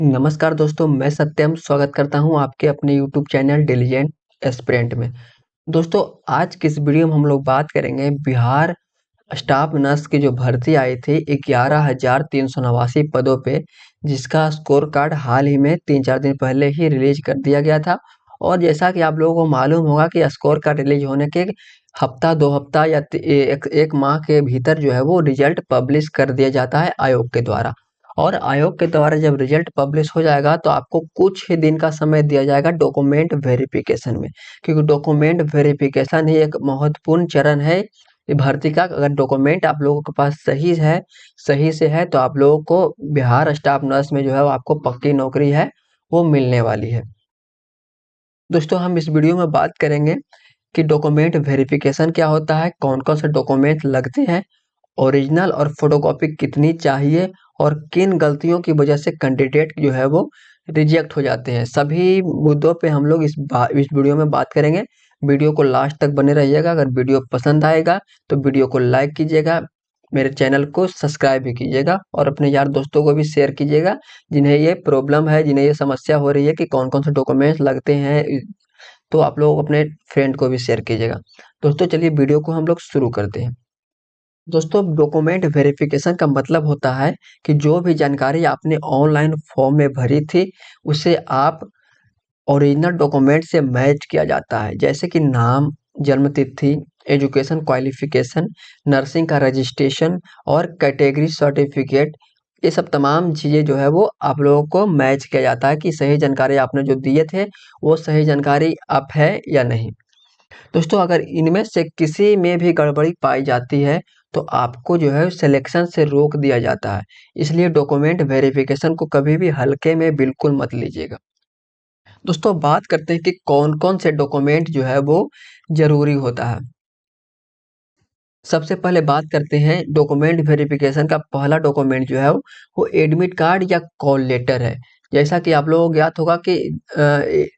नमस्कार दोस्तों, मैं सत्यम स्वागत करता हूं आपके अपने यूट्यूब चैनल डिलीजेंट एस्पिरेंट में। दोस्तों, आज की इस वीडियो में हम लोग बात करेंगे बिहार स्टाफ नर्स की जो भर्ती आई थी 11,389 पदों पे, जिसका स्कोर कार्ड हाल ही में 3-4 दिन पहले ही रिलीज कर दिया गया था। और जैसा कि आप लोगों को मालूम होगा कि स्कोर कार्ड रिलीज होने के हफ्ता 2 हफ्ता या एक माह के भीतर जो है वो रिजल्ट पब्लिश कर दिया जाता है आयोग के द्वारा। और आयोग के द्वारा जब रिजल्ट पब्लिश हो जाएगा तो आपको कुछ ही दिन का समय दिया जाएगा डॉक्यूमेंट वेरिफिकेशन में, क्योंकि डॉक्यूमेंट वेरिफिकेशन ही एक महत्वपूर्ण चरण है ये भर्ती का। अगर डॉक्यूमेंट आप लोगों के पास सही से है तो आप लोगों को बिहार स्टाफ नर्स में जो है वो आपको पक्की नौकरी है वो मिलने वाली है। दोस्तों, हम इस वीडियो में बात करेंगे कि डॉक्यूमेंट वेरिफिकेशन क्या होता है, कौन कौन से डॉक्यूमेंट लगते हैं, ओरिजिनल और फोटोकॉपी कितनी चाहिए, और किन गलतियों की वजह से कैंडिडेट जो है वो रिजेक्ट हो जाते हैं। सभी मुद्दों पे हम लोग इस वीडियो में बात करेंगे। वीडियो को लास्ट तक बने रहिएगा। अगर वीडियो पसंद आएगा तो वीडियो को लाइक कीजिएगा, मेरे चैनल को सब्सक्राइब भी कीजिएगा और अपने यार दोस्तों को भी शेयर कीजिएगा जिन्हें ये प्रॉब्लम है, जिन्हें ये समस्या हो रही है कि कौन कौन से डॉक्यूमेंट्स लगते हैं। तो आप लोग अपने फ्रेंड को भी शेयर कीजिएगा। दोस्तों, चलिए वीडियो को हम लोग शुरू करते हैं। दोस्तों, डॉक्यूमेंट वेरिफिकेशन का मतलब होता है कि जो भी जानकारी आपने ऑनलाइन फॉर्म में भरी थी उसे आप ओरिजिनल डॉक्यूमेंट से मैच किया जाता है। जैसे कि नाम, जन्म तिथि, एजुकेशन क्वालिफिकेशन, नर्सिंग का रजिस्ट्रेशन और कैटेगरी सर्टिफिकेट, ये सब तमाम चीज़ें जो है वो आप लोगों को मैच किया जाता है कि सही जानकारी आपने जो दिए थे वो सही जानकारी आप है या नहीं। दोस्तों, अगर इनमें से किसी में भी गड़बड़ी पाई जाती है तो आपको जो है सिलेक्शन से रोक दिया जाता है। इसलिए डॉक्यूमेंट वेरिफिकेशन को कभी भी हल्के में बिल्कुल मत लीजिएगा। दोस्तों, बात करते हैं कि कौन कौन से डॉक्यूमेंट जो है वो जरूरी होता है। सबसे पहले बात करते हैं डॉक्यूमेंट वेरिफिकेशन का। पहला डॉक्यूमेंट जो है वो एडमिट कार्ड या कॉल लेटर है। जैसा कि आप लोगों को ज्ञात होगा कि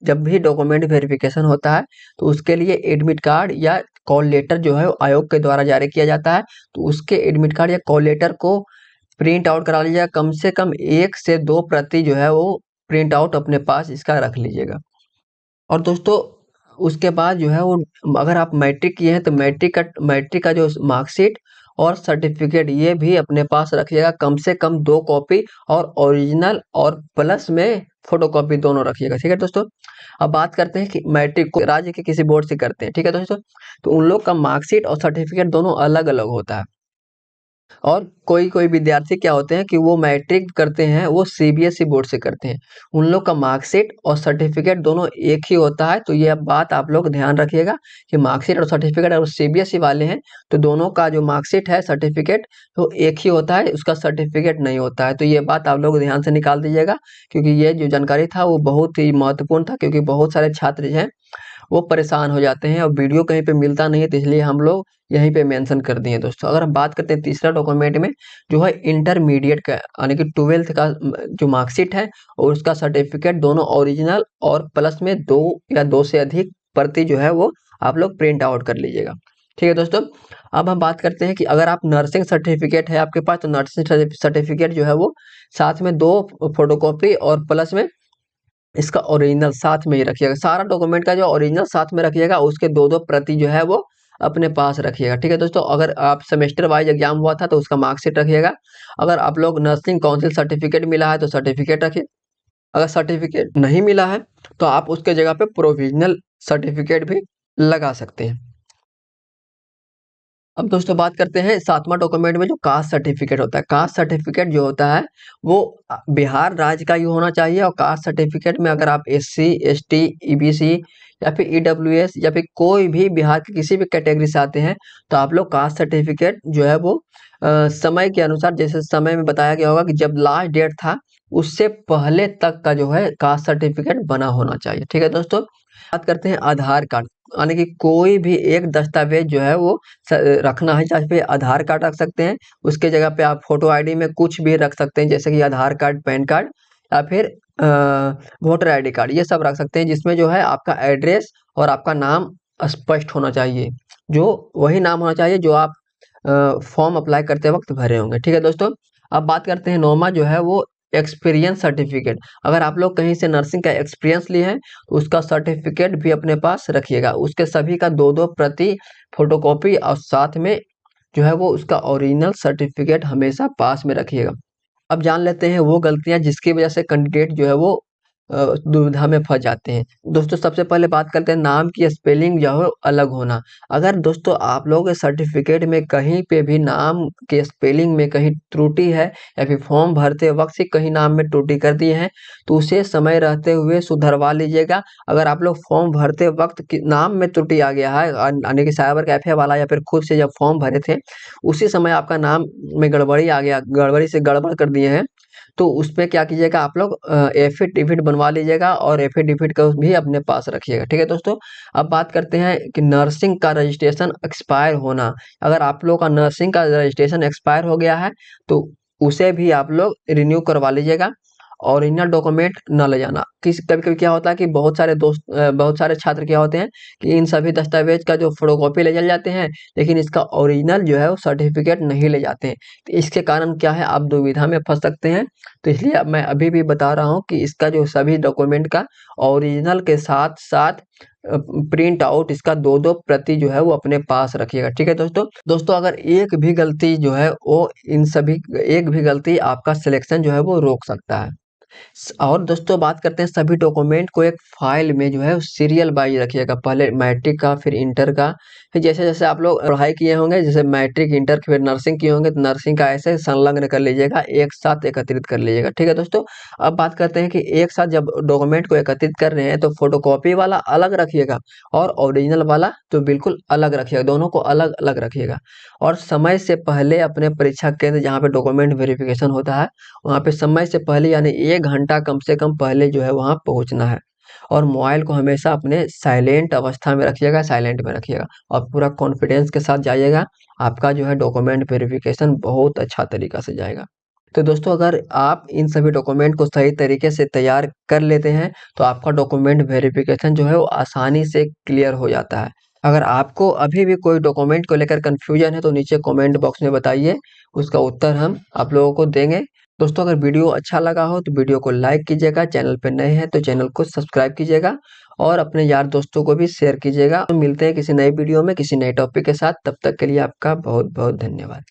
जब भी डॉक्यूमेंट वेरिफिकेशन होता है तो उसके लिए एडमिट कार्ड या कॉल लेटर जो है वो आयोग के द्वारा जारी किया जाता है। तो उसके एडमिट कार्ड या कॉल लेटर को प्रिंट आउट करा लीजिएगा। कम से कम 1 से 2 प्रति जो है वो प्रिंट आउट अपने पास इसका रख लीजिएगा। और दोस्तों, उसके बाद जो है वो अगर आप मैट्रिक किए हैं तो मैट्रिक का जो मार्कशीट और सर्टिफिकेट ये भी अपने पास रखिएगा, कम से कम 2 कॉपी, और ओरिजिनल और प्लस में फोटोकॉपी दोनों रखिएगा। ठीक है दोस्तों। अब बात करते हैं कि मैट्रिक को राज्य के किसी बोर्ड से करते हैं, ठीक है दोस्तों, तो उन लोग का मार्कशीट और सर्टिफिकेट दोनों अलग अलग होता है। और कोई कोई विद्यार्थी क्या होते हैं कि वो मैट्रिक करते हैं वो सीबीएसई बोर्ड से करते हैं, उन लोग का मार्कशीट और सर्टिफिकेट दोनों एक ही होता है। तो ये बात आप लोग ध्यान रखिएगा कि मार्कशीट और सर्टिफिकेट अगर सीबीएसई वाले हैं तो दोनों का जो मार्कशीट है, सर्टिफिकेट, तो एक ही होता है, उसका सर्टिफिकेट नहीं होता है। तो ये बात आप लोग ध्यान से निकाल दीजिएगा, क्योंकि ये जो जानकारी था वो बहुत ही महत्वपूर्ण था, क्योंकि बहुत सारे छात्र जो हैं वो परेशान हो जाते हैं और वीडियो कहीं पे मिलता नहीं है, तो इसलिए हम लोग यहीं पे मेंशन कर दिए दोस्तों। अगर हम बात करते हैं तीसरा डॉक्यूमेंट में, जो है इंटरमीडिएट का यानी कि 12th का जो मार्कशीट है और उसका सर्टिफिकेट, दोनों ओरिजिनल और प्लस में 2 या 2 से अधिक प्रति जो है वो आप लोग प्रिंट आउट कर लीजिएगा। ठीक है दोस्तों। अब हम बात करते हैं कि अगर आप नर्सिंग सर्टिफिकेट है आपके पास तो नर्सिंग सर्टिफिकेट जो है वो साथ में 2 फोटोकॉपी और प्लस में इसका ओरिजिनल साथ में ही रखिएगा। सारा डॉक्यूमेंट का जो ओरिजिनल साथ में रखिएगा, उसके 2-2 प्रति जो है वो अपने पास रखिएगा। ठीक है दोस्तों। अगर आप सेमेस्टर वाइज एग्जाम हुआ था तो उसका मार्कशीट रखिएगा। अगर आप लोग नर्सिंग काउंसिल सर्टिफिकेट मिला है तो सर्टिफिकेट रखिए। अगर सर्टिफिकेट नहीं मिला है तो आप उसके जगह पे प्रोविजनल सर्टिफिकेट भी लगा सकते हैं। अब दोस्तों, बात करते हैं सातवां डॉक्यूमेंट में जो कास्ट सर्टिफिकेट होता है। कास्ट सर्टिफिकेट जो होता है वो बिहार राज्य का ही होना चाहिए। और कास्ट सर्टिफिकेट में अगर आप एससी, एसटी, ईबीसी या फिर ईडब्ल्यूएस या फिर कोई भी बिहार के किसी भी कैटेगरी से आते हैं तो आप लोग कास्ट सर्टिफिकेट जो है वो समय के अनुसार, जैसे समय में बताया गया होगा कि जब लास्ट डेट था उससे पहले तक का जो है कास्ट सर्टिफिकेट बना होना चाहिए। ठीक है दोस्तों। बात करते हैं आधार कार्ड, यानी कि कोई भी एक दस्तावेज जो है वो रखना है। चाहे पे आधार कार्ड रख सकते हैं, उसके जगह पे आप फोटो आईडी में कुछ भी रख सकते हैं, जैसे कि आधार कार्ड, पैन कार्ड या फिर वोटर आईडी कार्ड, ये सब रख सकते हैं, जिसमें जो है आपका एड्रेस और आपका नाम स्पष्ट होना चाहिए। जो वही नाम होना चाहिए जो आप फॉर्म अप्लाई करते वक्त भरे होंगे। ठीक है दोस्तों। अब बात करते हैं नौमा जो है वो एक्सपीरियंस सर्टिफिकेट, अगर आप लोग कहीं से नर्सिंग का एक्सपीरियंस लिए हैं तो उसका सर्टिफिकेट भी अपने पास रखिएगा। उसके सभी का दो दो प्रति फोटोकॉपी और साथ में जो है वो उसका ओरिजिनल सर्टिफिकेट हमेशा पास में रखिएगा। अब जान लेते हैं वो गलतियां जिसकी वजह से कैंडिडेट जो है वो दुविधा में फंस जाते हैं। दोस्तों सबसे पहले बात करते हैं नाम की स्पेलिंग जो है अलग होना। अगर दोस्तों आप लोगों के सर्टिफिकेट में कहीं पे भी नाम के स्पेलिंग में कहीं त्रुटि है या फिर फॉर्म भरते वक्त से कहीं नाम में त्रुटि कर दिए हैं तो उसे समय रहते हुए सुधरवा लीजिएगा। अगर आप लोग फॉर्म भरते वक्त नाम में त्रुटि आ गया है यानी कि साइबर कैफे वाला या फिर खुद से जब फॉर्म भरे थे उसी समय आपका नाम में गड़बड़ी आ गया, गड़बड़ी से गड़बड़ कर दिए हैं, तो उसपे क्या कीजिएगा आप लोग एफिडेविट बनवा लीजिएगा और एफिडेविट का भी अपने पास रखिएगा। ठीक है दोस्तों, अब बात करते हैं कि नर्सिंग का रजिस्ट्रेशन एक्सपायर होना। अगर आप लोग का नर्सिंग का रजिस्ट्रेशन एक्सपायर हो गया है तो उसे भी आप लोग रिन्यू करवा लीजिएगा। ओरिजिनल डॉक्यूमेंट न ले जाना। किस कभी कभी क्या होता है कि बहुत सारे छात्र क्या होते हैं कि इन सभी दस्तावेज का जो फोटोकॉपी ले चल जाते हैं लेकिन इसका ओरिजिनल जो है वो सर्टिफिकेट नहीं ले जाते हैं। तो इसके कारण क्या है आप दुविधा में फंस सकते हैं। तो इसलिए अब मैं अभी भी बता रहा हूँ कि इसका जो सभी डॉक्यूमेंट का ओरिजिनल के साथ साथ प्रिंट आउट इसका दो दो प्रति जो है वो अपने पास रखिएगा। ठीक है दोस्तों अगर एक भी गलती जो है वो इन सभी एक भी गलती आपका सिलेक्शन जो है वो रोक सकता है। और दोस्तों बात करते हैं सभी डॉक्यूमेंट को एक फाइल में जो है सीरियल वाइज रखिएगा। पहले मैट्रिक का फिर इंटर का, फिर जैसे जैसे आप लोग पढ़ाई किए होंगे जैसे मैट्रिक इंटर फिर नर्सिंग किए होंगे तो नर्सिंग का ऐसे संलग्न कर लीजिएगा, एक साथ एकत्रित कर लीजिएगा। ठीक है दोस्तों, अब बात करते हैं कि एक साथ जब डॉक्यूमेंट को एकत्रित कर रहे हैं तो फोटोकॉपी वाला अलग रखिएगा और ओरिजिनल वाला तो बिल्कुल अलग रखिएगा, दोनों को अलग अलग रखिएगा। और समय से पहले अपने परीक्षा केंद्र जहाँ पे डॉक्यूमेंट वेरिफिकेशन होता है वहाँ पे समय से पहले यानी 1 घंटा कम से कम पहले जो है वहाँ पहुँचना है। और मोबाइल को हमेशा अपने साइलेंट अवस्था में रखिएगा, साइलेंट में रखिएगा और पूरा कॉन्फिडेंस के साथ जाइएगा। आपका जो है डॉक्यूमेंट वेरिफिकेशन बहुत अच्छा तरीका से जाएगा। तो दोस्तों अगर आप इन सभी डॉक्यूमेंट को सही तरीके से तैयार कर लेते हैं तो आपका डॉक्यूमेंट वेरिफिकेशन जो है वो आसानी से क्लियर हो जाता है। अगर आपको अभी भी कोई डॉक्यूमेंट को लेकर कन्फ्यूजन है तो नीचे कमेंट बॉक्स में बताइए, उसका उत्तर हम आप लोगों को देंगे। दोस्तों अगर वीडियो अच्छा लगा हो तो वीडियो को लाइक कीजिएगा, चैनल पे नए हैं तो चैनल को सब्सक्राइब कीजिएगा और अपने यार दोस्तों को भी शेयर कीजिएगा। तो मिलते हैं किसी नए वीडियो में किसी नए टॉपिक के साथ, तब तक के लिए आपका बहुत बहुत धन्यवाद।